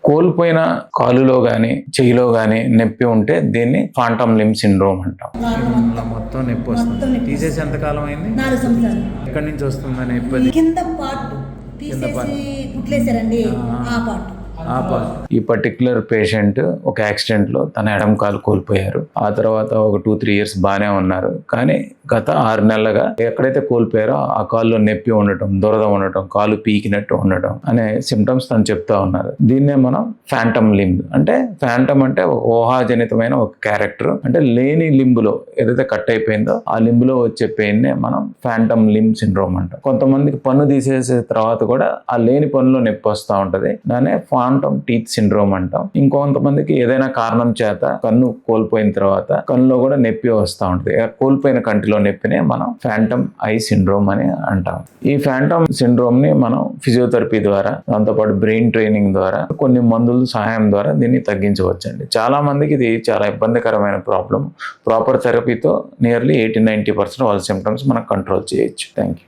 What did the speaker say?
కోల్పోయిన కాలులో గాని చెయ్యిలో గాని నొప్పి ఉంటే దీన్ని ఫాంటమ్ లింబ్ సిండ్రోమ్ అంటాం. మొత్తం నొప్పి వస్తుంది. తీసేసి ఎంతకాలం అయింది? 4 సంవత్సరాలు. ఎక్కడి నుంచి వస్తుందా నొప్పి? కింద పార్ట్ తీసేసి కుట్లేశారండి. ఆ పార్ట్ ఈ పర్టికులర్ పేషెంట్ ఒక యాక్సిడెంట్లో తన ఎడమ కాలు కోల్పోయారు. ఆ తర్వాత ఒక 2-3 ఇయర్స్ బాగానే ఉన్నారు. కానీ గత 6 నెలలుగా ఎక్కడైతే కోల్పోయారో ఆ కాల్లో నొప్పి ఉండటం, దురద ఉండటం, కాలు పీకినట్టు ఉండటం అనే సిమ్టమ్స్ తను చెప్తా ఉన్నారు. దీన్నే మనం ఫ్యాంటమ్ లింబ్ అంటే, ఫ్యాంటమ్ అంటే ఊహాజనితమైన ఒక క్యారెక్టర్. అంటే లేని లింబులో ఏదైతే కట్ అయిపోయిందో ఆ లింబులో వచ్చే పెయిన్ నే మనం ఫ్యాంటమ్ లింబ్ సిండ్రోమ్ అంటాం. కొంతమందికి పన్ను తీసేసిన తర్వాత కూడా ఆ లేని పన్నులో నొప్పి వస్తూ ఉంటది. దాన్నే ఫాంటమ్ టీత్ సిండ్రోమ్ అంటాం. ఇంకొంతమందికి ఏదైనా కారణం చేత కన్ను కోల్పోయిన తర్వాత కన్నులో కూడా నొప్పి వస్తూ ఉంటుంది. కోల్పోయిన కంటిలో నొప్పినే మనం ఫ్యాంటమ్ ఐ సిండ్రోమ్ అని అంటాం. ఈ ఫ్యాంటమ్ సిండ్రోమ్ ని మనం ఫిజియోథెరపీ ద్వారా, దాంతోపాటు బ్రెయిన్ ట్రైనింగ్ ద్వారా, కొన్ని మందుల సహాయం ద్వారా దీన్ని తగ్గించవచ్చండి. చాలా మందికి ఇది చాలా ఇబ్బందికరమైన ప్రాబ్లం. ప్రాపర్ థెరపీతో నియర్లీ 80-90% వాళ్ళ సిమ్టమ్స్ మనం కంట్రోల్ చేయొచ్చు. Thank you.